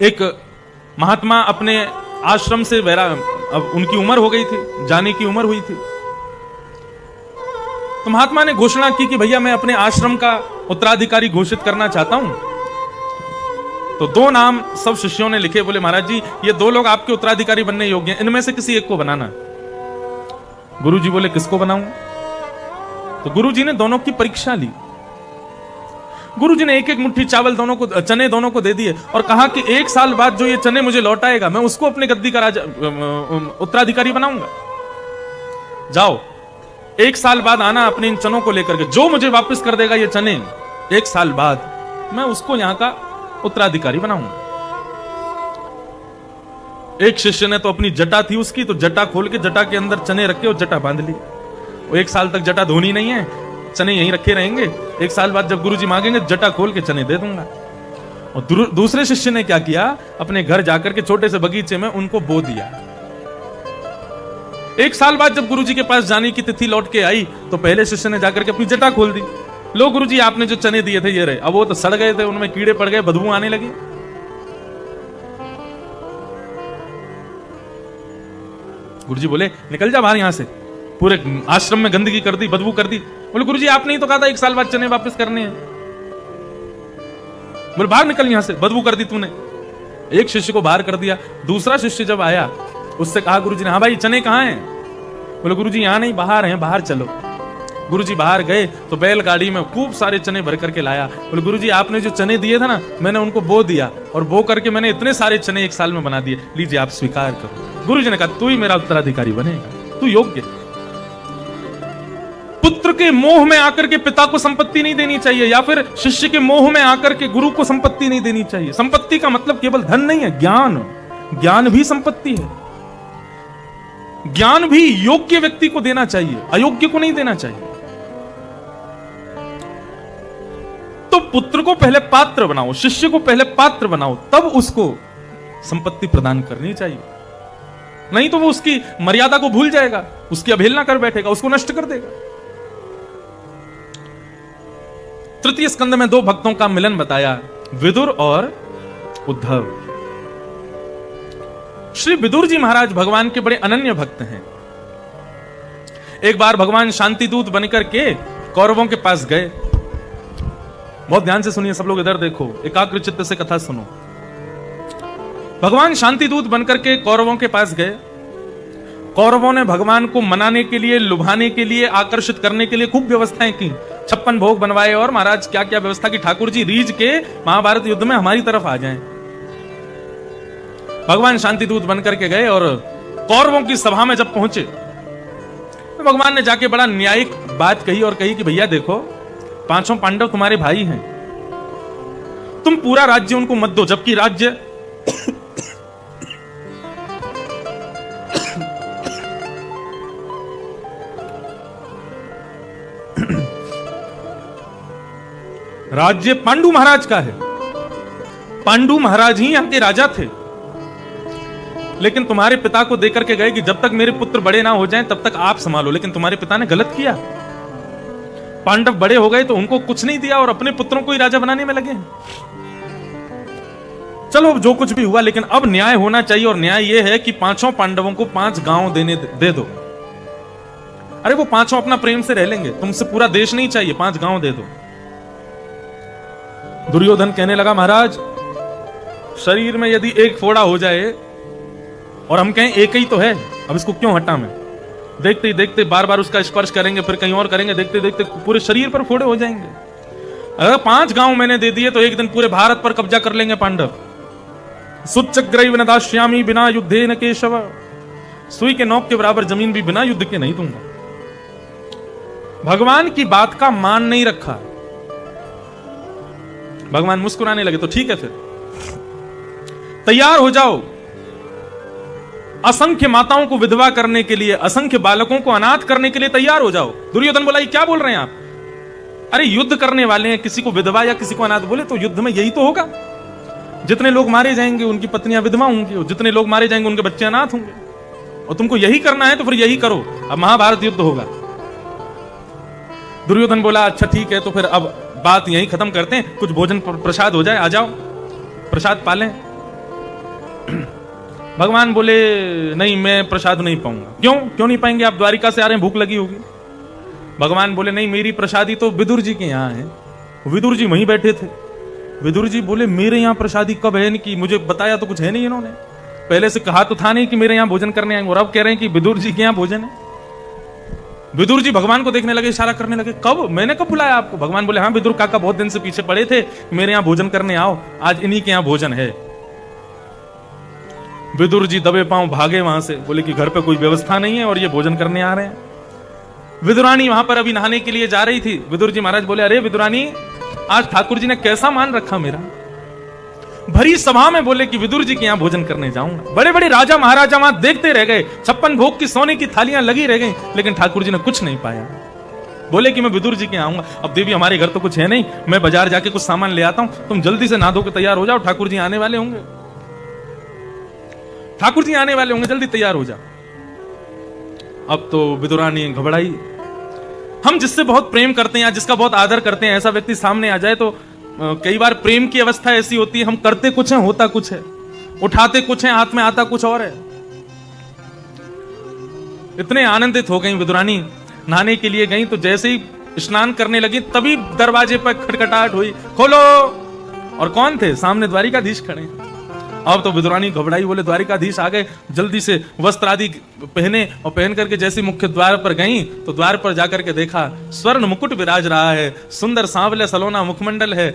एक महात्मा अपने आश्रम से अब उनकी उम्र हो गई थी, जाने की उम्र हुई थी। तो महात्मा ने घोषणा की कि भैया मैं अपने आश्रम का उत्तराधिकारी घोषित करना चाहता हूं। तो 2 नाम सब शिष्यों ने लिखे, बोले महाराज जी ये 2 लोग आपके उत्तराधिकारी बनने योग्य हैं, इनमें से किसी एक को बनाना। गुरुजी बोले किसको बनाऊं? तो गुरुजी ने दोनों की परीक्षा ली। गुरुजी ने एक एक मुट्ठी चावल चने दोनों को दे दिए और कहा कि 1 साल बाद जो ये चने मुझे लौटाएगा मैं उसको अपने गद्दी का उत्तराधिकारी बनाऊंगा। जाओ 1 साल बाद आना अपने इन चनों को लेकर के, जो मुझे वापस कर देगा ये चने 1 साल बाद मैं उसको यहां का उत्तराधिकारी बनाऊंगा। एक शिष्य ने तो अपनी जटा थी उसकी, तो जटा खोल के जटा के अंदर चने रखे और जटा बांध ली। वो 1 साल तक जटा धोनी नहीं है, चने यहीं रखे रहेंगे। 1 साल बाद जब गुरुजी मांगेंगे जटा खोल के चने दे दूंगा। और दूसरे शिष्य ने क्या किया, अपने घर जाकर के छोटे से बगीचे में उनको बो दिया। 1 साल बाद जब गुरुजी के पास जाने की तिथि लौट के आई तो पहले शिष्य ने जाकर के अपनी जटा खोल दी। लो गुरुजी आपने जो चने दिए थे ये रहे। अब वो तो सड़ गए थे, उनमें कीड़े पड़ गए, बदबू आने लगी। गुरुजी बोले निकल जा बाहर यहां से, पूरे आश्रम में गंदगी कर दी, बदबू कर दी। बोले गुरुजी आपने ही तो कहा था 1 साल बाद चने वापस करने हैं। बोले बाहर निकल यहां से, बदबू कर दी तूने। एक शिष्य को बाहर कर दिया। दूसरा शिष्य जब आया उससे कहा गुरुजी ने, हाँ भाई चने कहां हैं? बोले गुरुजी यहां नहीं बाहर हैं, बाहर चलो। गुरुजी बाहर गए तो बैलगाड़ी में खूब सारे चने भर करके लाया। बोले गुरुजी आपने जो चने दिए थे ना मैंने उनको बो दिया और बो करके मैंने इतने सारे चने 1 साल में बना दिए, लीजिए आप स्वीकार करो। गुरुजी ने कहा तू ही मेरा उत्तराधिकारी बनेगा, तू योग्य। पुत्र के मोह में आकर के पिता को संपत्ति नहीं देनी चाहिए, या फिर शिष्य के मोह में आकर के गुरु को संपत्ति नहीं देनी चाहिए। संपत्ति का मतलब केवल धन नहीं है, ज्ञान भी संपत्ति है। ज्ञान भी योग्य व्यक्ति को देना चाहिए, अयोग्य को नहीं देना चाहिए। तो पुत्र को पहले पात्र बनाओ, शिष्य को पहले पात्र बनाओ, तब उसको संपत्ति प्रदान करनी चाहिए। नहीं तो वो उसकी मर्यादा को भूल जाएगा, उसकी अवहेलना कर बैठेगा, उसको नष्ट कर देगा। तृतीय स्कंद में 2 भक्तों का मिलन बताया, विदुर और उद्धव। श्री विदुर जी महाराज भगवान के बड़े अनन्य भक्त हैं। एक बार भगवान शांतिदूत बनकर के कौरवों के पास गए। बहुत ध्यान से सुनिए सब लोग, इधर देखो, एकाग्र चित्त से कथा सुनो। भगवान शांतिदूत बनकर के कौरवों के पास गए। कौरवों ने भगवान को मनाने के लिए, लुभाने के लिए, आकर्षित करने के लिए खूब व्यवस्थाएं की। 56 भोग बनवाए और महाराज क्या क्या व्यवस्था की, ठाकुर जी रीझ के महाभारत युद्ध में हमारी तरफ आ जाएं। भगवान शांतिदूत बनकर के गए और कौरवों की सभा में जब पहुंचे तो भगवान ने जाके बड़ा न्यायिक बात कही और कही कि भैया देखो 5 पांडव तुम्हारे भाई हैं, तुम पूरा राज्य उनको मत दो, जबकि राज्य राज्य पांडु महाराज का है। पांडु महाराज ही यहां के राजा थे। लेकिन तुम्हारे पिता को देकर के गए कि जब तक मेरे पुत्र बड़े ना हो जाएं तब तक आप संभालो, लेकिन तुम्हारे पिता ने गलत किया। पांडव बड़े हो गए तो उनको कुछ नहीं दिया और अपने पुत्रों को ही राजा बनाने में लगे। चलो जो कुछ भी हुआ, लेकिन अब न्याय होना चाहिए और न्याय यह है कि 5 पांडवों को 5 गांव दे दो। अरे वो 5 अपना प्रेम से रह लेंगे, तुमसे पूरा देश नहीं चाहिए, 5 गांव दे दो। दुर्योधन कहने लगा महाराज शरीर में यदि एक फोड़ा हो जाए और हम कहें एक ही तो है, अब इसको क्यों हटा मैं, देखते ही देखते बार बार उसका स्पर्श करेंगे, फिर कहीं और करेंगे, देखते देखते पूरे शरीर पर फोड़े हो जाएंगे। अगर 5 गांव मैंने दे दिए तो एक दिन पूरे भारत पर कब्जा कर लेंगे पांडव। सुच्चग्रैव न दास्यामि बिना युद्धे न केशव, सुई के नोक के बराबर जमीन भी बिना युद्ध के नहीं दूंगा। भगवान की बात का मान नहीं रखा। भगवान मुस्कुराने लगे, तो ठीक है फिर तैयार हो जाओ, असंख्य माताओं को विधवा करने के लिए, असंख्य बालकों को अनाथ करने के लिए तैयार हो जाओ। दुर्योधन बोला ये क्या बोल रहे हैं आप? अरे युद्ध करने वाले हैं, किसी को विधवा या किसी को अनाथ बोले तो युद्ध में यही तो होगा। जितने लोग मारे जाएंगे उनकी पत्नियां विधवा होंगी, और जितने लोग मारे जाएंगे उनके बच्चे अनाथ होंगे, और तुमको यही करना है तो फिर यही करो, अब महाभारत युद्ध होगा। दुर्योधन बोला अच्छा ठीक है, तो फिर अब बात यही खत्म करते हैं, कुछ भोजन प्रसाद हो जाए, आ जाओ प्रसाद पालें। भगवान बोले नहीं, मैं प्रसाद नहीं पाऊंगा। क्यों नहीं पाएंगे? आप द्वारिका से आ रहे हैं, भूख लगी होगी। भगवान बोले नहीं, मेरी प्रसादी तो विदुर जी के यहाँ है। विदुर जी वहीं बैठे थे। विदुर जी बोले मेरे यहाँ प्रसादी कब है? कि मुझे बताया तो कुछ है नहीं इन्होंने। पहले से कहा तो था नहीं कि मेरे यहाँ भोजन करने आएंगे, और अब कह रहे हैं कि विदुर जी के यहाँ भोजन है। विदुर जी भगवान को देखने लगे, इशारा करने लगे, कब? मैंने कब बुलाया आपको? भगवान बोले हाँ, विदुर काका बहुत दिन से पीछे पड़े थे, मेरे यहाँ भोजन करने आओ, आज इन्हीं के यहाँ भोजन है। विदुर जी दबे पांव भागे वहां से, बोले कि घर पे कोई व्यवस्था नहीं है और ये भोजन करने आ रहे हैं। विदुरानी वहां पर अभी नहाने के लिए जा रही थी। विदुर जी महाराज बोले, अरे विदुरानी, आज ठाकुर जी ने कैसा मान रखा मेरा। भरी सभा में बोले कि विदुर जी के यहाँ भोजन करने जाऊंगा। बड़े बड़े राजा महाराजा वहां देखते रह गए, 56 भोग की सोने की थालियां लगी रह गई, लेकिन ठाकुर जी ने कुछ नहीं पाया। बोले कि मैं विदुर जी के यहाँ आऊंगा। अब देवी हमारे घर तो कुछ है नहीं, मैं बाजार जाके कुछ सामान ले आता हूं, तुम जल्दी से नहा धो के तैयार हो जाओ, ठाकुर जी आने वाले होंगे, ठाकुर जी आने वाले होंगे, जल्दी तैयार हो जा। अब तो विदुरानी घबराई। हम जिससे बहुत प्रेम करते हैं या जिसका बहुत आदर करते हैं, ऐसा व्यक्ति सामने आ जाए तो कई बार प्रेम की अवस्था ऐसी होती है, हम करते कुछ है, होता कुछ है, उठाते कुछ है, हाथ में आता कुछ और है। इतने आनंदित हो गई विदुरानी, नहाने के लिए गई तो जैसे ही स्नान करने लगी तभी दरवाजे पर खटखटाहट हुई, खोलो। और कौन थे? सामने द्वारिकाधीश खड़े। अब तो विदुरानी घबराई, बोले द्वारिकाधीश आ गए। जल्दी से वस्त्र आदि पहने और पहन करके जैसे मुख्य द्वार पर गई तो द्वार पर जाकर के देखा स्वर्ण मुकुट विराज रहा है, सुंदर सांवले सलोना मुखमंडल है,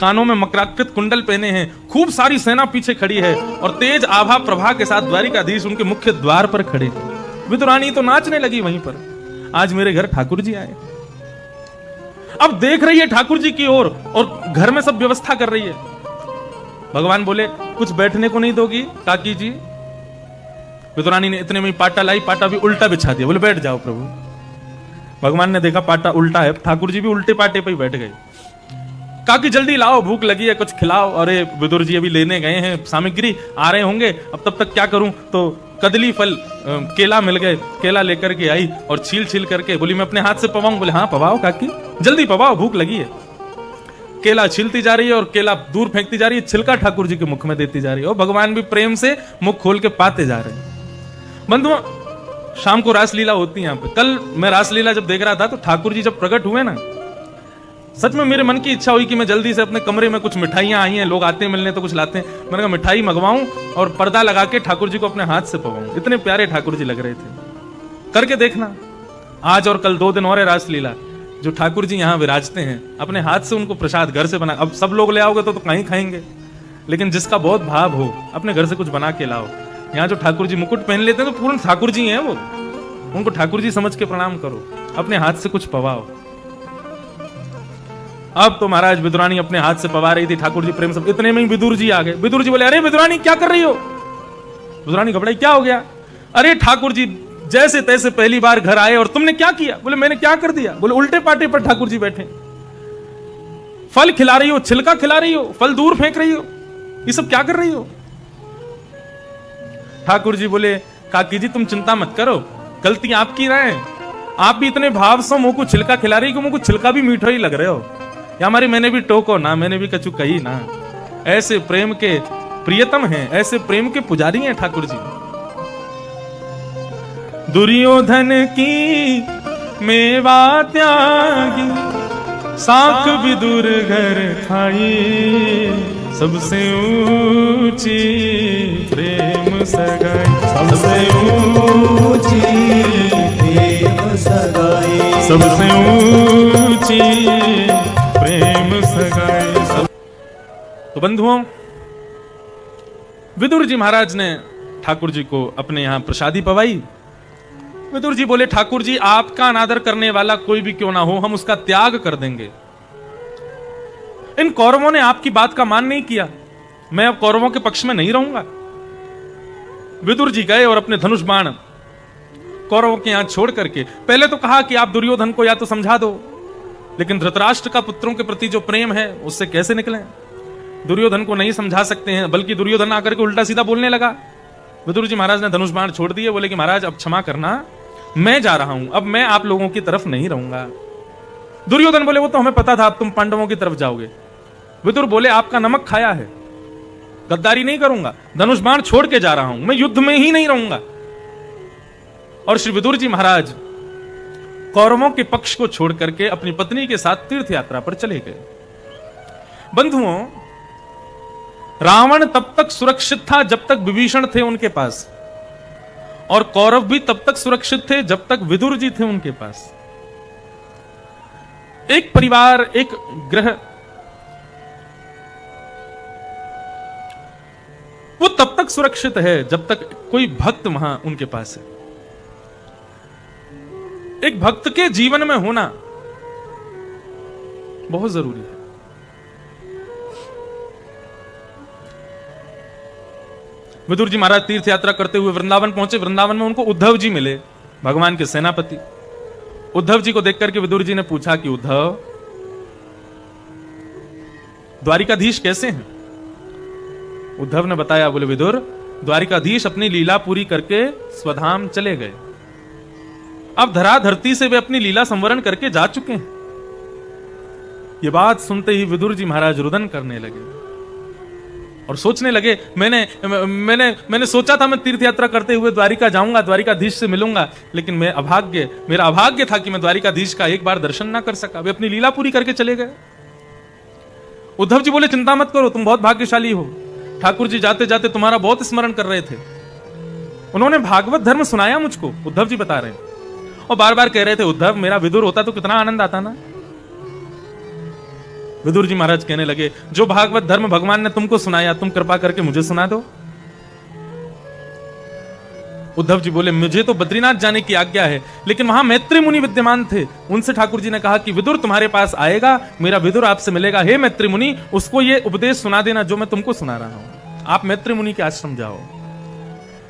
कानों में मकराकृत कुंडल पहने हैं, खूब सारी सेना पीछे खड़ी है और तेज आभा प्रभा के साथ द्वारिकाधीश उनके मुख्य द्वार पर खड़े। विदुरानी तो नाचने लगी वहीं पर, आज मेरे घर ठाकुर जी आए। अब देख रही है ठाकुर जी की ओर और घर में सब व्यवस्था कर रही है। भगवान बोले कुछ बैठने को नहीं दोगी काकी जी? विदुरानी ने इतने में पाटा लाई, पाटा भी उल्टा बिछा दिया, बोले बैठ जाओ प्रभु। भगवान ने देखा पाटा उल्टा है, ठाकुर जी भी उल्टे पाटे पे ही बैठ गए। काकी जल्दी लाओ, भूख लगी है, कुछ खिलाओ। अरे विदुर जी अभी लेने गए हैं सामग्री, आ रहे होंगे, अब तब तक क्या करूं? तो कदली फल केला मिल गए, केला लेकर के आई और छील छील करके बोली मैं अपने हाथ से पवाऊं। बोले हाँ पवाओ काकी, जल्दी पवाओ, भूख लगी है। केला छीलती जा रही है और केला दूर फेंकती जा रही है, छिलका ठाकुर जी के मुख में देती जा रही है, और भगवान भी प्रेम से मुख खोल के पाते जा रहे हैं। बंधुओं, शाम को रासलीला होती है यहाँ पे। कल मैं रासलीला जब देख रहा था तो ठाकुर जी जब प्रकट हुए ना, सच में मेरे मन की इच्छा हुई कि मैं जल्दी से अपने कमरे में, कुछ मिठाइयां आई हैं, लोग आते हैं मिलने तो कुछ लाते हैं, मैंने कहा मिठाई मंगवाऊं और पर्दा लगा के ठाकुर जी को अपने हाथ से पवाऊं। इतने प्यारे ठाकुर जी लग रहे थे। करके देखना, आज और कल 2 दिन और है रासलीला। जो ठाकुर जी यहाँ विराजते हैं, अपने हाथ से उनको प्रसाद घर से बना, अब सब लोग ले आओगे तो कहीं खाएंगे, लेकिन जिसका बहुत भाव हो अपने घर से कुछ बना के लाओ। यहाँ जो ठाकुर जी मुकुट पहन लेते हैं तो पूर्ण ठाकुर जी हैं वो, उनको ठाकुर जी समझ के प्रणाम करो, अपने हाथ से कुछ पवाओ। अब तो महाराज विदुरानी अपने हाथ से पवा रही थी, ठाकुर जी प्रेम से। इतने में ही विदुर जी आ गए। विदुर जी बोले अरे विदुरानी क्या कर रही हो? विदुरानी घबराई, क्या हो गया? अरे ठाकुर जी जैसे तैसे पहली बार घर आए और तुमने क्या किया? बोले मैंने क्या कर दिया? बोले उल्टे पाटे पर ठाकुर जी बैठे, फल खिला रही हो, छिलका खिला रही हो, फल दूर फेंक रही हो, ये सब क्या कर रही हो? ठाकुर जी बोले काकी जी तुम चिंता मत करो, गलती आपकी ना है, आप भी इतने भाव से मुंह को छिलका खिला रही हो, मुंह को छिलका भी मीठा ही लग रहे हो। या हमारी मैंने भी टोको ना, मैंने भी कछु कही ना। ऐसे प्रेम के प्रियतम हैं, ऐसे प्रेम के पुजारी हैं ठाकुर जी। दुर्योधन की मेवा त्यागी, साख विदुर घर खाई, सबसे ऊंची प्रेम सगाई, सबसे ऊंची प्रेम सगाई, सबसे ऊंची प्रेम सगाई। तो बंधुओं, विदुर जी महाराज ने ठाकुर जी को अपने यहां प्रसादी पवाई। विदुर जी बोले ठाकुर जी आपका अनादर करने वाला कोई भी क्यों ना हो, हम उसका त्याग कर देंगे। इन कौरवों ने आपकी बात का मान नहीं किया, मैं अब कौरवों के पक्ष में नहीं रहूंगा। विदुर जी गए और अपने धनुष बाण कौरवों के यहां छोड़ करके, पहले तो कहा कि आप दुर्योधन को या तो समझा दो, लेकिन धृतराष्ट्र का पुत्रों के प्रति जो प्रेम है उससे कैसे निकले? दुर्योधन को नहीं समझा सकते हैं, बल्कि दुर्योधन आकर के उल्टा सीधा बोलने लगा। विदुर जी महाराज ने धनुष बाण छोड़ दिए, बोले कि महाराज अब क्षमा करना, मैं जा रहा हूं, अब मैं आप लोगों की तरफ नहीं रहूंगा। दुर्योधन बोले वो तो हमें पता था अब तुम पांडवों की तरफ जाओगे। विदुर बोले आपका नमक खाया है, गद्दारी नहीं करूंगा, धनुष बाण छोड़ के जा रहा हूं, मैं युद्ध में ही नहीं रहूंगा। और श्री विदुर जी महाराज कौरवों के पक्ष को छोड़ करके अपनी पत्नी के साथ तीर्थ यात्रा पर चले गए। बंधुओं, रावण तब तक सुरक्षित था जब तक विभीषण थे उनके पास, और कौरव भी तब तक सुरक्षित थे जब तक विदुर जी थे उनके पास। एक परिवार, एक ग्रह, वो तब तक सुरक्षित है जब तक कोई भक्त वहां उनके पास है। एक भक्त के जीवन में होना बहुत जरूरी है। विदुर जी महाराज तीर्थ यात्रा करते हुए वृंदावन पहुंचे। वृंदावन में उनको उद्धव जी मिले, भगवान के सेनापति। उद्धव जी को देख करके विदुर जी ने पूछा कि उद्धव, द्वारिकाधीश कैसे हैं? उद्धव ने बताया, बोले विदुर, द्वारिकाधीश अपनी लीला पूरी करके स्वधाम चले गए। अब धरा धरती से वे अपनी लीला संवरण करके जा चुके हैं। ये बात सुनते ही विदुर जी महाराज रुदन करने लगे और सोचने लगे, मैंने सोचा था मैं तीर्थ यात्रा करते हुए द्वारिका जाऊंगा, द्वारिकाधीश से मिलूंगा, लेकिन मेरा अभाग्य था कि मैं द्वारिकाधीश का एक बार दर्शन ना कर सका। वे अपनी लीला पूरी करके चले गए। उद्धव जी बोले, चिंता मत करो, तुम बहुत भाग्यशाली हो। ठाकुर जी जाते जाते तुम्हारा बहुत स्मरण कर रहे थे। उन्होंने भागवत धर्म सुनाया मुझको, उद्धव जी बता रहे हैं, और बार बार कह रहे थे, उद्धव मेरा विदुर होता तो कितना आनंद आता ना। विदुर जी महाराज कहने लगे, जो भागवत धर्म भगवान ने तुमको सुनाया, तुम कृपा करके मुझे सुना दो। उद्धव जी बोले, मुझे तो बद्रीनाथ जाने की आज्ञा है, लेकिन वहां मैत्री मुनि विद्यमान थे। उनसे ठाकुर जी ने कहा कि विदुर तुम्हारे पास आएगा, मेरा विदुर आपसे मिलेगा। हे मैत्री मुनि, उसको ये उपदेश सुना देना जो मैं तुमको सुना रहा हूं। आप मैत्री मुनि के आश्रम जाओ।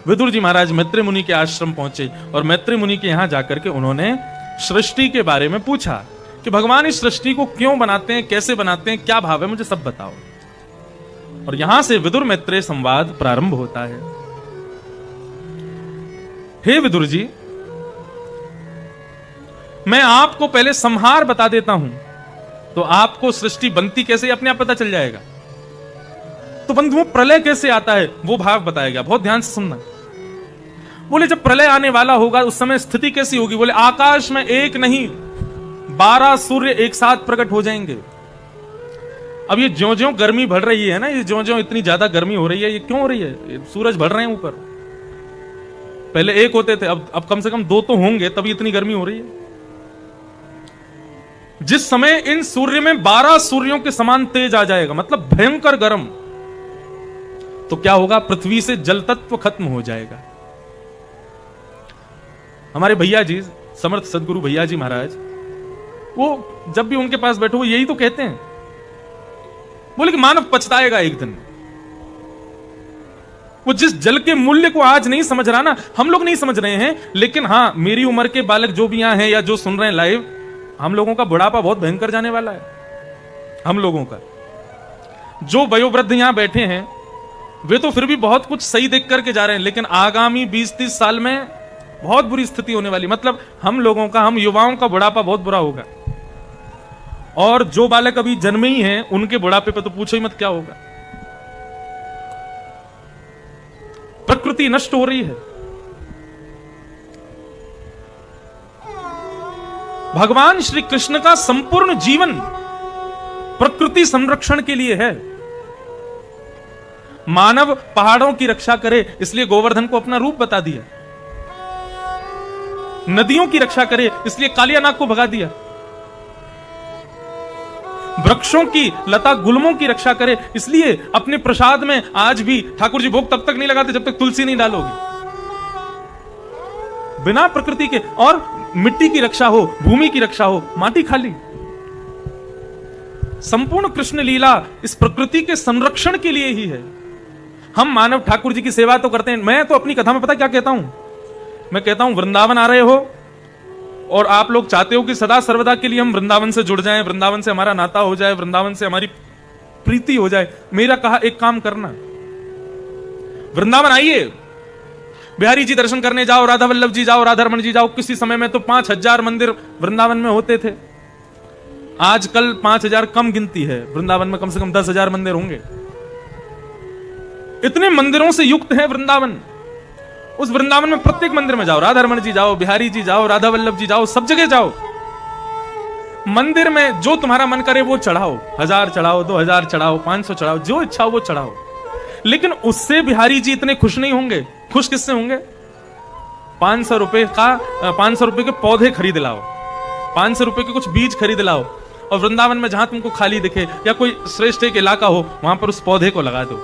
विदुर जी महाराज मैत्री मुनि के आश्रम पहुंचे और मैत्री मुनि के यहां जाकर के उन्होंने सृष्टि के बारे में पूछा कि भगवान इस सृष्टि को क्यों बनाते हैं, कैसे बनाते हैं, क्या भाव है, मुझे सब बताओ। और यहां से विदुर मैत्रेय संवाद प्रारंभ होता है। हे विदुर जी, मैं आपको पहले संहार बता देता हूं, तो आपको सृष्टि बनती कैसे अपने आप पता चल जाएगा। तो बंधुओं, प्रलय कैसे आता है वो भाव बताया गया, बहुत ध्यान से सुनना। बोले, जब प्रलय आने वाला होगा उस समय स्थिति कैसी होगी? बोले, आकाश में एक नहीं 12 सूर्य एक साथ प्रकट हो जाएंगे। अब ये ज्यों-ज्यों गर्मी बढ़ रही है ना, ये ज्यों-ज्यों इतनी ज्यादा गर्मी हो रही है, ये क्यों हो रही है? ये सूरज बढ़ रहे हैं ऊपर। पहले एक होते थे, अब कम से कम 2 तो होंगे, तभी इतनी गर्मी हो रही है। जिस समय इन सूर्य में 12 सूर्यों के समान तेज आ जाएगा, मतलब भयंकर गर्म, तो क्या होगा? पृथ्वी से जल तत्व खत्म हो जाएगा। हमारे भैया जी, समर्थ सदगुरु भैया जी महाराज, वो जब भी उनके पास बैठो वो यही तो कहते हैं, बोले कि मानव पछताएगा एक दिन। वो जिस जल के मूल्य को आज नहीं समझ रहा ना, हम लोग नहीं समझ रहे हैं, लेकिन हां, मेरी उम्र के बालक जो भी यहां हैं या जो सुन रहे हैं लाइव, हम लोगों का बुढ़ापा बहुत भयंकर जाने वाला है। हम लोगों का, जो वयोवृद्ध यहां बैठे हैं वे तो फिर भी बहुत कुछ सही देख करके जा रहे हैं, लेकिन आगामी 20-30 साल में बहुत बुरी स्थिति होने वाली। मतलब हम लोगों का, हम युवाओं का बुढ़ापा बहुत बुरा होगा। और जो बालक अभी जन्मे ही हैं उनके बुढ़ापे पे तो पूछो ही मत क्या होगा। प्रकृति नष्ट हो रही है। भगवान श्री कृष्ण का संपूर्ण जीवन प्रकृति संरक्षण के लिए है। मानव पहाड़ों की रक्षा करे, इसलिए गोवर्धन को अपना रूप बता दिया। नदियों की रक्षा करे, इसलिए कालियानाग को भगा दिया। वृक्षों की, लता गुल्मों की रक्षा करे, इसलिए अपने प्रसाद में आज भी ठाकुर जी भोग तब तक नहीं लगाते जब तक तुलसी नहीं डालोगे। बिना प्रकृति के, और मिट्टी की रक्षा हो, भूमि की रक्षा हो, माटी खाली। संपूर्ण कृष्ण लीला इस प्रकृति के संरक्षण के लिए ही है। हम मानव ठाकुर जी की सेवा तो करते हैं। मैं तो अपनी कथा में पता क्या कहता हूं? मैं कहता हूं, वृंदावन आ रहे हो और आप लोग चाहते हो कि सदा सर्वदा के लिए हम वृंदावन से जुड़ जाएं, वृंदावन से हमारा नाता हो जाए, वृंदावन से हमारी प्रीति हो जाए। मेरा कहा एक काम करना, वृंदावन आइए, बिहारी जी दर्शन करने जाओ, राधा वल्लभ जी जाओ, राधा रमन जी जाओ। किसी समय में तो 5000 मंदिर वृंदावन में होते थे। आजकल 5000 कम गिनती है, वृंदावन में कम से कम 10,000 मंदिर होंगे। इतने मंदिरों से युक्त है वृंदावन। उस वृंदावन में प्रत्येक मंदिर में जाओ, राधा रमण जी जाओ, बिहारी जी जाओ, राधा वल्लभ जी जाओ, सब जगह जाओ। मंदिर में जो तुम्हारा मन करे वो चढ़ाओ, 1000 चढ़ाओ, 2000 चढ़ाओ, 500 चढ़ाओ, जो इच्छा हो वो चढ़ाओ। लेकिन उससे बिहारी जी इतने खुश नहीं होंगे। खुश किससे होंगे? 500 रुपए के पौधे खरीद लाओ, 500 रुपए के कुछ बीज खरीद लाओ, और वृंदावन में जहां तुमको खाली दिखे या कोई श्रेष्ठ एक इलाका हो वहां पर उस पौधे को लगा दो।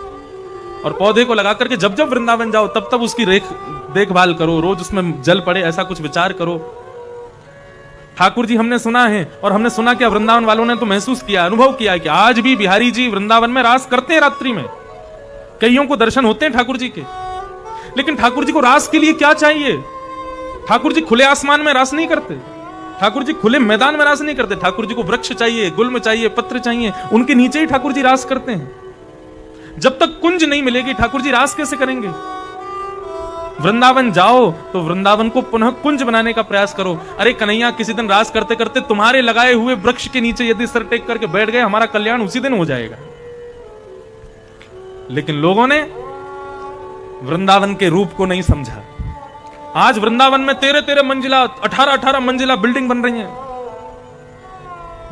और पौधे को लगा करके जब जब वृंदावन जाओ तब तब उसकी देखभाल करो, रोज उसमें जल पड़े, ऐसा कुछ विचार करो। ठाकुर जी हमने सुना है, और हमने सुना कि वृंदावन वालों ने तो महसूस किया, अनुभव किया कि आज भी बिहारी जी वृंदावन में रास करते हैं। रात्रि में कईयों को दर्शन होते हैं ठाकुर जी के। लेकिन ठाकुर जी को रास के लिए क्या चाहिए? ठाकुर जी खुले आसमान में रास नहीं करते, ठाकुर जी खुले मैदान में रास नहीं करते। ठाकुर जी को वृक्ष चाहिए, गुल्म चाहिए, पत्र चाहिए, उनके नीचे ही ठाकुर जी रास करते हैं। जब तक कुंज नहीं मिलेगी ठाकुर जी रास कैसे करेंगे? वृंदावन जाओ तो वृंदावन को पुनः कुंज बनाने का प्रयास करो। अरे कन्हैया, किसी दिन रास करते करते तुम्हारे लगाए हुए वृक्ष के नीचे यदि सर टेक करके बैठ गए, हमारा कल्याण उसी दिन हो जाएगा। लेकिन लोगों ने वृंदावन के रूप को नहीं समझा। आज वृंदावन में 13-13 मंजिला, 18-18 मंजिला बिल्डिंग बन रही हैं।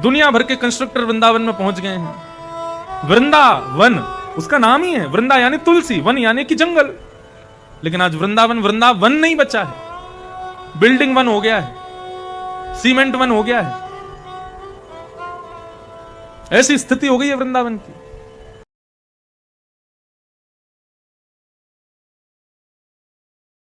दुनिया भर के कंस्ट्रक्टर वृंदावन में पहुंच गए हैं। वृंदावन उसका नाम ही है, वृंदा यानी तुलसी, वन यानी कि जंगल। लेकिन आज वृंदावन नहीं बचा है, बिल्डिंग वन हो गया है, सीमेंट वन हो गया है। ऐसी स्थिति हो गई है वृंदावन की।